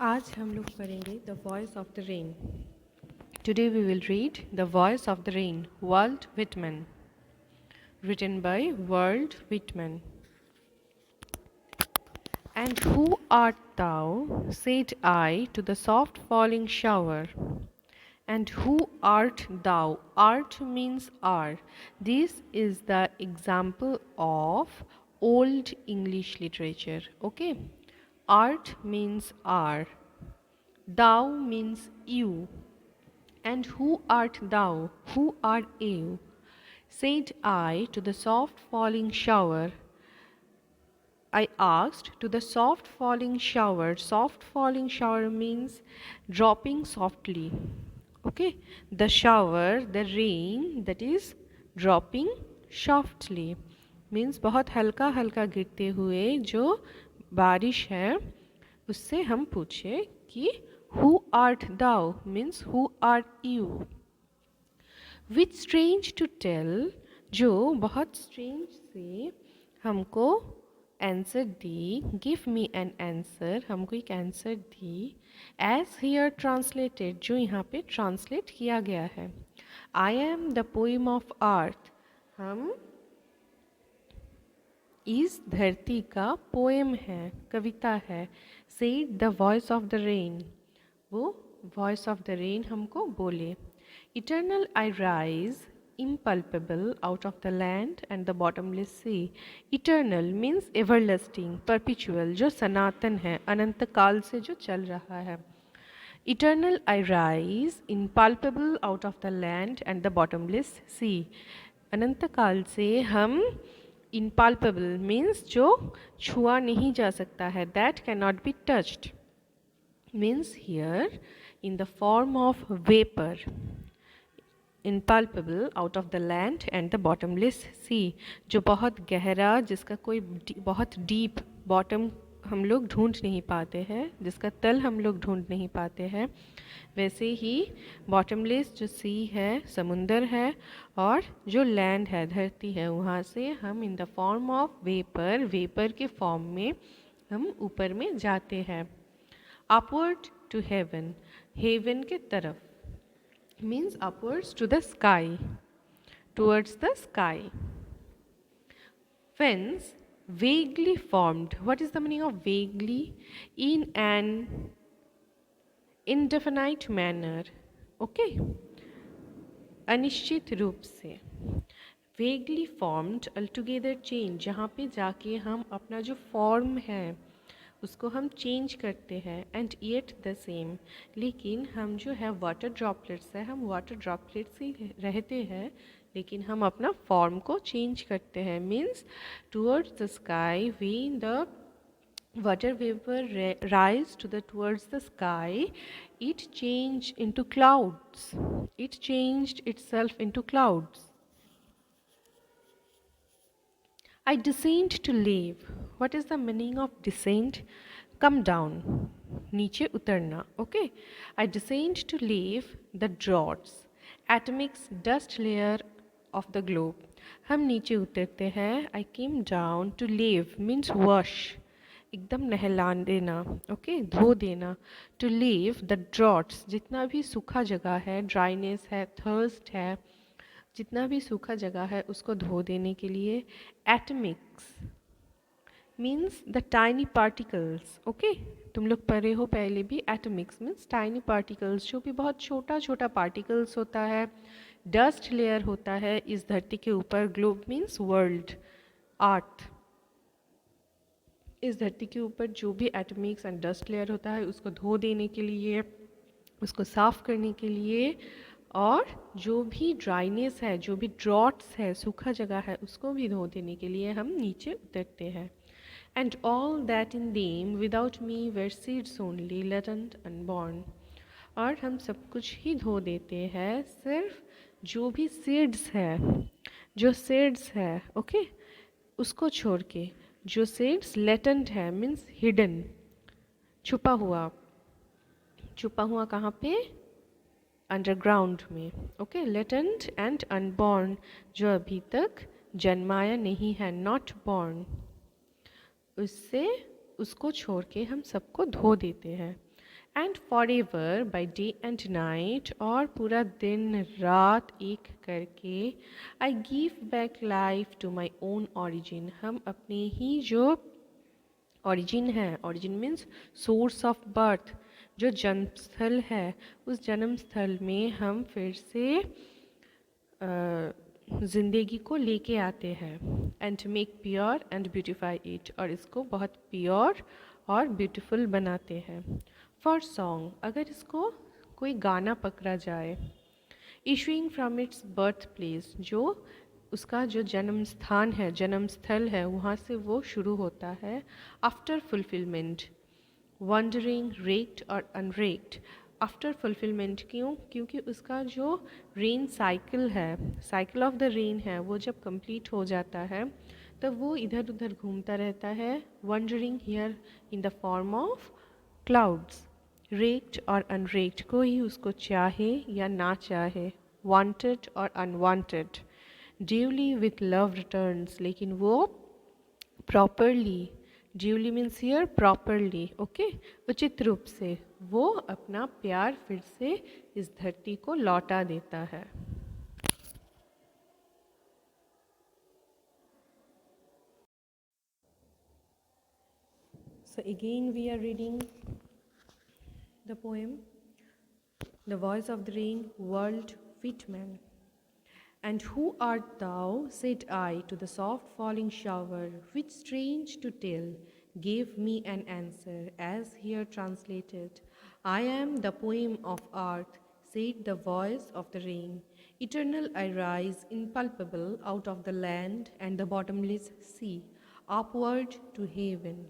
आज हम लोग पढ़ेंगे the voice of the rain. Today we will read the voice of the rain, Walt Whitman, written by Walt Whitman. And who art thou? Said I to the soft falling shower. And who art thou? Art means are. This is the example of Old English literature. Okay? Art means are. Thou means you. And who art thou? Who are you? Said I to the soft falling shower. I asked to the soft falling shower. Soft falling shower means dropping softly. Okay, the shower, the rain that is dropping softly means बहुत हल्का हल्का गिरते हुए जो बारिश है उससे हम पूछे कि who art thou means who are you. Which strange to tell, जो बहुत स्ट्रेंज से हमको आंसर दी, गिव मी एन आंसर, हमको एक आंसर दी, एज हियर ट्रांसलेटेड, जो यहाँ पे ट्रांसलेट किया गया है. I am the poem of earth, हम इस धरती का पोएम है, कविता है. Said the voice of the rain, वो वॉइस ऑफ द रेन हमको बोले. Eternal I rise, impalpable, out of the land and the bottomless sea. Eternal means everlasting, perpetual, जो सनातन है, अनंत काल से जो चल रहा है. Eternal I rise, impalpable, out of the land and the bottomless sea. अनंत काल से हम impalpable means जो छुआ नहीं जा सकता है, that cannot be touched, means here in the form of vapor. Impalpable, out of the land and the bottomless sea, जो बहुत गहरा, जिसका कोई बहुत डीप बॉटम हम लोग ढूंढ नहीं पाते हैं, जिसका तल हम लोग ढूंढ नहीं पाते हैं, वैसे ही बॉटमलेस जो सी है, समुंदर है, और जो लैंड है, धरती है, वहाँ से हम in the form of vapour, vapour के फॉर्म में हम ऊपर में जाते हैं. अपवर्ड टू हेवन, हेवन के तरफ means upwards to the sky, towards the sky. Whence vaguely formed, what is the meaning of vaguely? In an indefinite manner. Okay, अनिश्चित रूप से. वेगली फॉर्म्ड, altogether चेंज, जहाँ पे जाके हम अपना जो फॉर्म है उसको हम चेंज करते हैं. एंड येट द सेम, लेकिन हम जो है वाटर ड्रॉपलेट्स है, हम वाटर ड्रॉपलेट्स ही रहते हैं, लेकिन हम अपना फॉर्म को चेंज करते हैं. Means towards the sky, we the water vapor rise to the towards the sky, it changed into clouds, it changed itself into clouds. I descend to live. What is the meaning of descend? Come down, नीचे उतरना. Okay, I descend to leave the draughts, atomic dust layer of the globe. हम नीचे उतरते हैं. I came down to leave means wash, एकदम नहला देना. Okay, धो देना. टू लीव द ड्रॉट्स, जितना भी सूखा जगह है, ड्राइनेस है, थर्स्ट है, जितना भी सूखा जगह है उसको धो देने के लिए. Atomics means the tiny particles. Okay, तुम लोग पढ़े हो पहले भी. एटमिक्स मीन्स टाइनी पार्टिकल्स, जो भी बहुत छोटा छोटा पार्टिकल्स होता है. डस्ट लेयर होता है इस धरती के ऊपर. ग्लोब मीन्स वर्ल्ड, अर्थ. इस धरती के ऊपर जो भी एटमिक्स एंड डस्ट लेयर होता है उसको धो देने के लिए, उसको साफ़ करने के लिए, और जो भी ड्राइनेस है, जो भी ड्रॉट्स है, सूखा जगह है, उसको भी धो देने के लिए हम नीचे उतरते हैं. And all that in them without me were seeds only, latent unborn. और हम सब कुछ ही धो देते हैं, सिर्फ जो भी सीड्स है, जो सीड्स है, ओके, उसको छोड़ के. जो सीड्स लेटेंट है मीन्स हिडन, छुपा हुआ. छुपा हुआ कहाँ पे? अंडरग्राउंड में. ओके, लेटेंट एंड अनबॉर्न, जो अभी तक जन्माया नहीं है, नॉट बॉर्न, उससे उसको छोड़ के हम सबको धो देते हैं. And for ever by day and night, और पूरा दिन रात एक करके, I give back life to my own origin, हम अपने ही जो ऑरिजिन है, origin means source of birth, जो जन्म स्थल है, उस जन्म स्थल में हम फिर से ज़िंदगी को लेके आते हैं। And make pure and beautify it, और इसको बहुत प्योर और ब्यूटीफुल बनाते हैं। फॉर सॉन्ग, अगर इसको कोई गाना पकड़ा जाए, issuing from its birth place, जो उसका जो जन्म स्थान है, जन्म स्थल है, वहाँ से वो शुरू होता है। आफ्टर फुलफिलमेंट, वंडरिंग, रेक्ड और अनरेक्ड। आफ्टर फुलफिलमेंट क्यों? क्योंकि उसका जो रेन साइकिल है, साइकिल ऑफ द रेन है, वो जब कंप्लीट हो जाता है तब वो इधर उधर घूमता रहता है। Wondering here in the form of clouds. Raked और अनरेक्ड, कोई उसको चाहे या ना चाहे, वांटेड और unwanted. Duly with love returns, लेकिन वो properly, duly means here properly, okay, उचित रूप से वो अपना प्यार फिर से इस धरती को लौटा देता है। So again we are reading the poem, The Voice of the Rain, World Whitman. And who art thou, said I to the soft falling shower, which, strange to tell, gave me an answer, as here translated. I am the poem of earth, said the voice of the rain. Eternal I rise, impalpable, out of the land and the bottomless sea, upward to heaven.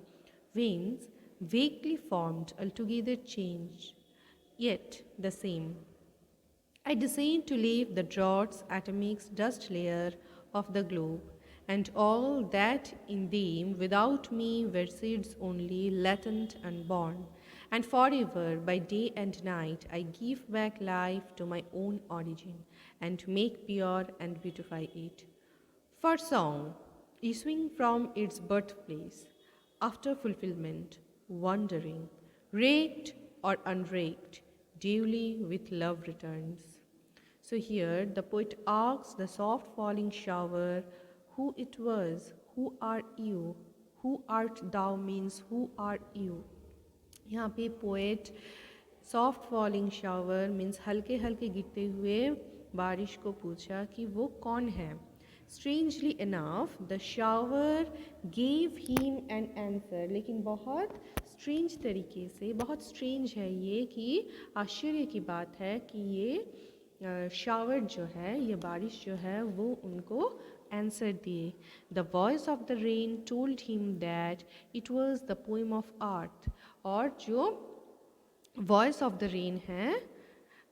Veins, vaguely formed, altogether changed, yet the same. I descend to leave the droughts atomic dust layer of the globe, and all that in them without me were seeds only, latent unborn. And forever, by day and night, I give back life to my own origin, and make pure and beautify it. For song, issuing from its birthplace, after fulfillment, wandering, raked or unraked, duly with love returns. So here the poet asks the soft falling shower who it was, who are you, who art thou means who are you. यहाँ पे poet soft falling shower means हल्के हल्के गिरते हुए बारिश को पूछा कि वो कौन है। Strangely enough the shower gave him an answer, लेकिन बहुत स्ट्रेंज तरीके से, बहुत स्ट्रेंज है ये कि आश्चर्य की बात है कि ये शावर जो है, ये बारिश जो है, वो उनको आंसर दिए। The voice of the rain told him that it was the poem of earth, और जो वॉइस ऑफ द रेन है,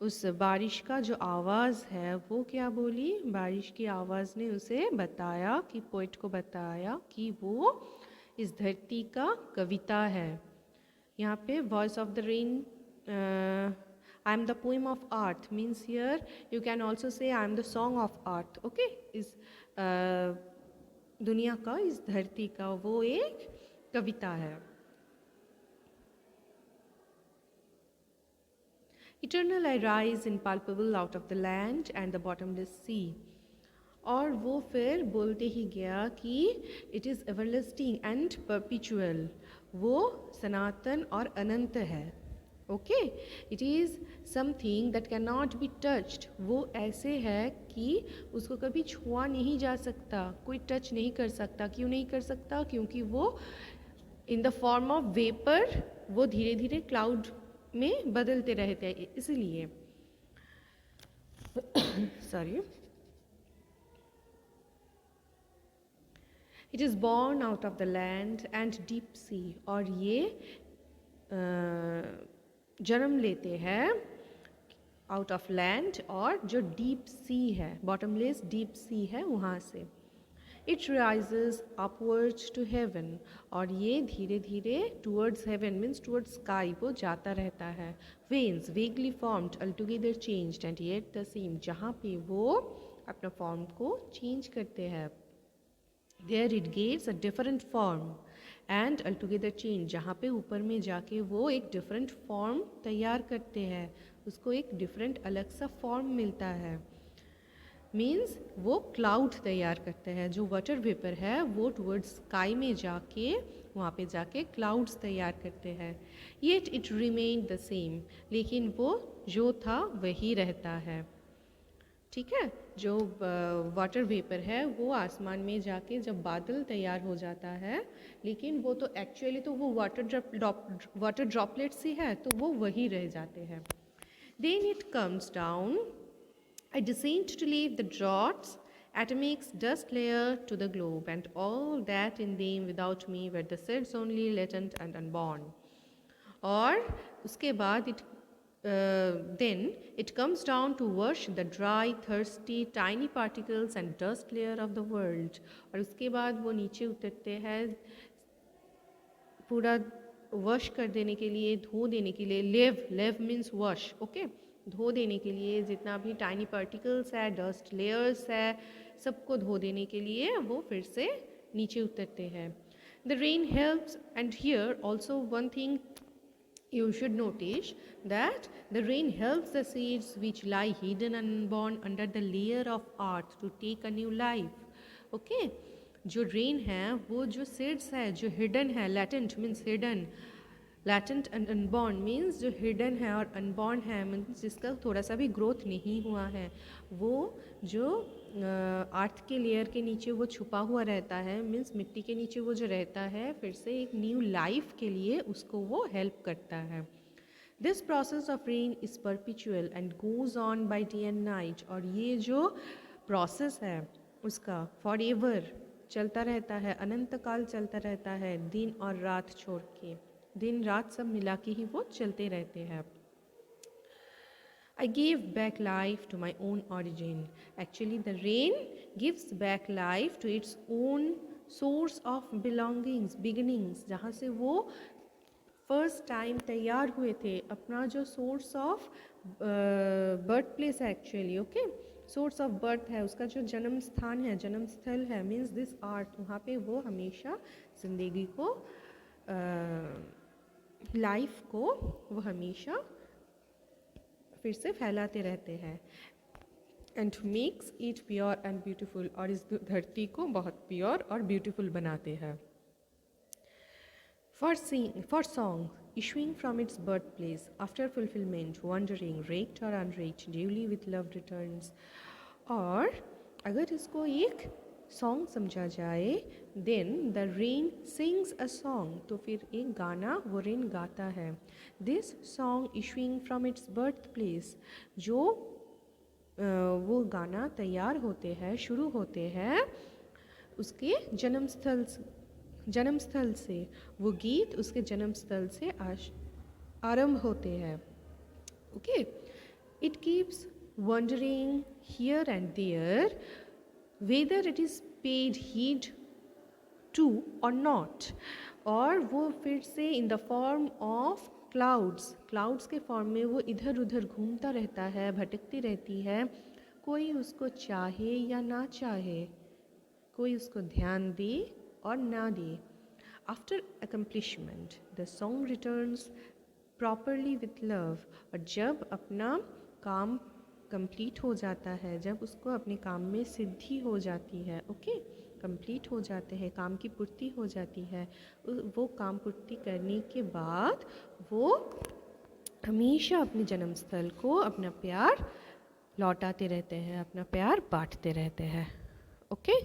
उस बारिश का जो आवाज़ है वो क्या बोली, बारिश की आवाज़ ने उसे बताया, कि पोइट को बताया कि वो इस धरती का कविता है। यहाँ पे voice of the rain, I am the poem of earth means here you can also say I am the song of earth, okay. इस दुनिया का, इस धरती का वो एक कविता है। Eternal I rise impalpable out of the land and the bottomless sea. और वो फिर बोलते ही गया कि it is everlasting and perpetual, वो सनातन और अनंत है, okay. It is something that can not be touched, वो ऐसे है कि उसको कभी छुआ नहीं जा सकता, कोई टच नहीं कर सकता। क्यों नहीं कर सकता? क्योंकि वो in the form of vapour, वो धीरे धीरे क्लाउड में बदलते रहते हैं, इसलिए sorry. It is born out of the land and deep sea, और ये जन्म लेते हैं आउट ऑफ लैंड और जो डीप सी है, बॉटमलेस डीप सी है, वहाँ से। It rises upwards to heaven, और ये धीरे धीरे towards heaven means towards sky वो जाता रहता है। Wanes vaguely formed altogether changed and yet the same, जहाँ पे वो अपना फॉर्म को चेंज करते हैं। There it gets a different form and altogether change, जहाँ पे ऊपर में जाके वो एक डिफरेंट फॉर्म तैयार करते हैं, उसको एक डिफरेंट अलग सा फॉर्म मिलता है। मीन्स वो क्लाउड तैयार करते हैं, जो वाटर वेपर है वो टुवर्ड्स स्काई में जाके वहाँ पे जाके क्लाउड्स तैयार करते हैं। Yet it remain the same, लेकिन वो जो था वही रहता है। ठीक है, जो वाटर वेपर है वो आसमान में जाके जब बादल तैयार हो जाता है, लेकिन वो तो एक्चुअली तो वो वाटर ड्रॉपलेट्स ही है, तो वो वही रह जाते हैं। Then it comes down, I descend to leave the drops, atomics dust layer to the globe, and all that in them without me were the seeds only latent and unborn. और उसके बाद then it comes down to wash the dry, thirsty, tiny particles and dust layer of the world. और उसके बाद वो नीचे उतरते हैं पूरा वॉश कर देने के लिए, धो देने के लिए। लेव मीन्स वॉश, ओके, धो देने के लिए जितना भी टाइनी पार्टिकल्स है, डस्ट लेयर्स है, सबको धो देने के लिए वो फिर से नीचे उतरते हैं। The rain helps, and here also one thing you should notice that the rain helps the seeds which lie hidden and unborn under the layer of earth to take a new life. Okay, जो rain है वो जो seeds है जो hidden है, latent means hidden, latent and unborn means जो hidden है और अनबॉर्न है मीन्स जिसका थोड़ा सा भी ग्रोथ नहीं हुआ है, वो जो अर्थ के लेयर के नीचे वो छुपा हुआ रहता है, मीन्स मिट्टी के नीचे वो जो रहता है, फिर से एक न्यू लाइफ के लिए उसको वो हेल्प करता है। This process of rain is perpetual and goes on by day and night, और ये जो प्रोसेस है उसका फॉर एवर चलता रहता है, अनंत काल चलता रहता है, दिन और रात छोड़ के, दिन रात सब मिला के ही वो चलते रहते हैं। I gave back life to my own origin. Actually, the rain gives back life to its own source of belongings, beginnings, जहाँ से वो फर्स्ट टाइम तैयार हुए थे, अपना जो सोर्स ऑफ बर्थ प्लेस है actually, okay, source of birth है, उसका जो जन्म स्थान है, जन्म स्थल है, मीन्स दिस आर्ट, वहाँ पे वो हमेशा ज़िंदगी को लाइफ को वो हमेशा फिर से फैलाते रहते हैं। And makes it pure and beautiful, और इस धरती को बहुत प्योर और ब्यूटीफुल बनाते हैं। For song, issuing from its birthplace, after fulfillment, wandering, raked or unraked, duly with love returns. और अगर इसको एक सॉन्ग समझा जाए, then the rain sings a song, तो फिर एक गाना वो रेन गाता है। This song issuing from its birth place, जो वो गाना तैयार होते हैं, शुरू होते हैं उसके जन्म स्थल से, वो गीत उसके जन्म स्थल से आरंभ होते हैं। Okay, it keeps wandering here and there whether it is paid heed to or not, और वो फिर से in the form of clouds के फॉर्म में वो इधर उधर घूमता रहता है, भटकती रहती है, कोई उसको चाहे या ना चाहे, कोई उसको ध्यान दे और ना दे। After accomplishment the song returns properly with love, और जब अपना काम कंप्लीट हो जाता है, जब उसको अपने काम में सिद्धि हो जाती है, ओके, कंप्लीट हो जाते हैं, काम की पूर्ति हो जाती है, वो काम पूर्ति करने के बाद वो हमेशा अपने जन्म स्थल को अपना प्यार लौटाते रहते हैं, अपना प्यार बांटते रहते हैं। ओके।